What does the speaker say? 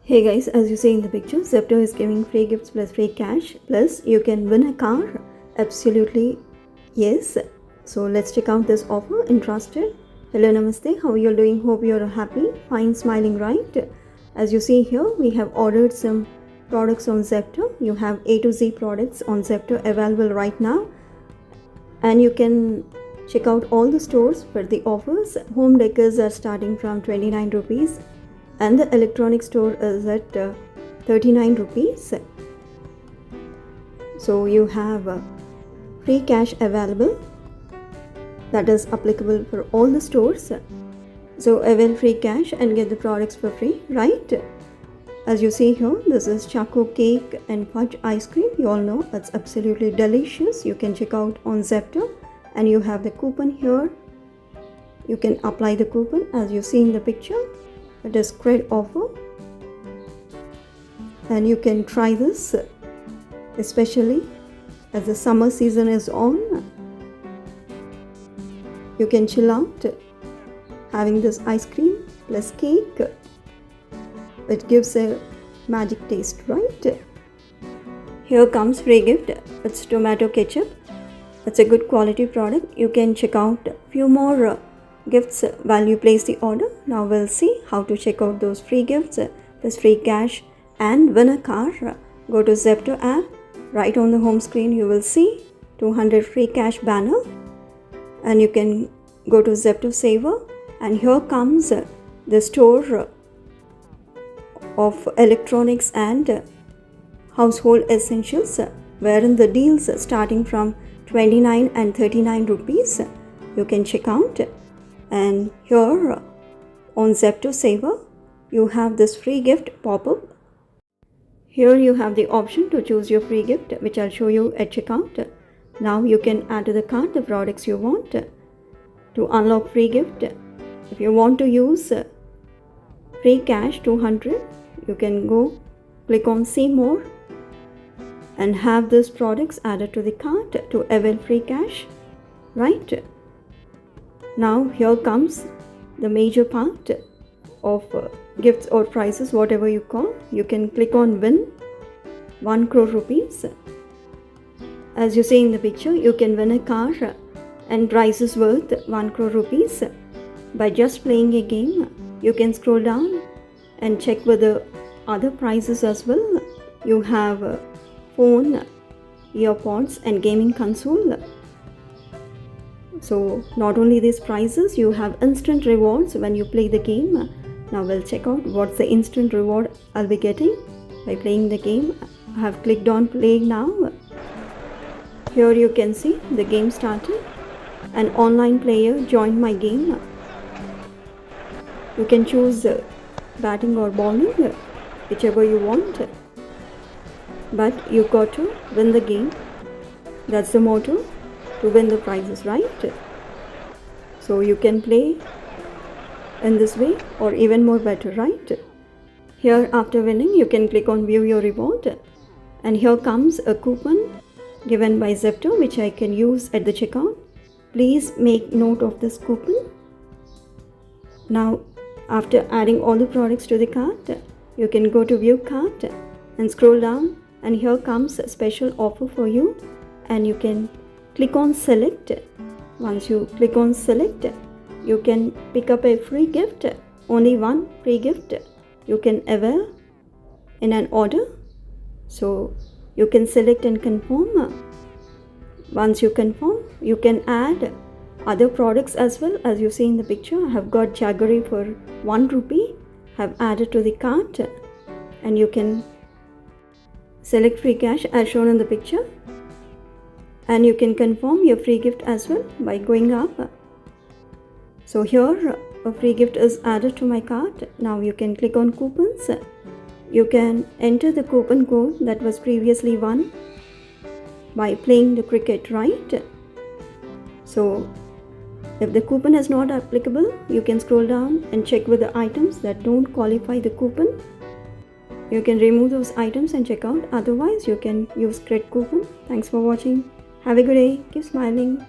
Hey guys, as you see in the picture, Zepto is giving free gifts plus free cash, plus you can win a car. Absolutely yes. So let's check out this offer. Interested? Hello, namaste. How are you doing? Hope you're happy, fine, smiling, right? As you see here, we have ordered some products on Zepto. You have A to Z products on Zepto available right now, and you can check out all the stores for the offers. Home decors are starting from 29 rupees and the electronic store is at 39 rupees. So you have free cash available that is applicable for all the stores. So avail free cash and get the products for free, right? As you see here, this is choco cake and fudge ice cream. You all know it's absolutely delicious. You can check out on Zepto and you have the coupon here. You can apply the coupon as you see in the picture. It is great offer and you can try this, especially as the summer season is on. You can chill out having this ice cream plus cake. It gives a magic taste, right? Here comes free gift. It's tomato ketchup. It's a good quality product. You can check out a few more gifts while you place the order. Now we'll see how to check out those free gifts plus free cash and win a car. Go to Zepto app. Right on the home screen you will see 200 free cash banner, and you can go to Zepto Saver, and here comes the store of electronics and household essentials, wherein the deals starting from 29 and 39 rupees you can check out. And here on Zepto Saver you have this free gift pop-up. Here you have the option to choose your free gift, which I'll show you at checkout. Now you can add to the cart the products you want to unlock free gift. If you want to use free cash 200, you can go click on see more and have these products added to the cart to avail free cash, right? Now here comes the major part of gifts or prizes, whatever you call. You can click on win 1 crore rupees. As you see in the picture, you can win a car and prizes worth 1 crore rupees by just playing a game. You can scroll down and check with the other prizes as well. You have a phone, earpods and gaming console. So not only these prizes, you have instant rewards when you play the game. Now we'll check out what's the instant reward I'll be getting by playing the game. I have clicked on play now. Here you can see the game started. An online player joined my game. You can choose batting or bowling, whichever you want. But you got to win the game. That's the motto, to win the prizes, right? So you can play in this way or even more better, right? Here after winning you can click on view your reward, and here comes a coupon given by Zepto which I can use at the checkout. Please make note of this coupon. Now after adding all the products to the cart, you can go to view cart and scroll down, and here comes a special offer for you, and you can click on select. Once you click on select, you can pick up a free gift. Only one free gift you can avail in an order. So you can select and confirm. Once you confirm, you can add other products as well. As you see in the picture, I have got jaggery for 1 rupee. Have added to the cart, and you can select free cash as shown in the picture, and you can confirm your free gift as well by going up. So here a free gift is added to my cart. Now you can click on coupons. You can enter the coupon code that was previously won by playing the cricket, right? So if the coupon is not applicable, you can scroll down and check with the items that don't qualify the coupon. You can remove those items and check out. Otherwise you can use great coupon. Thanks for watching. Have a good day. Keep smiling.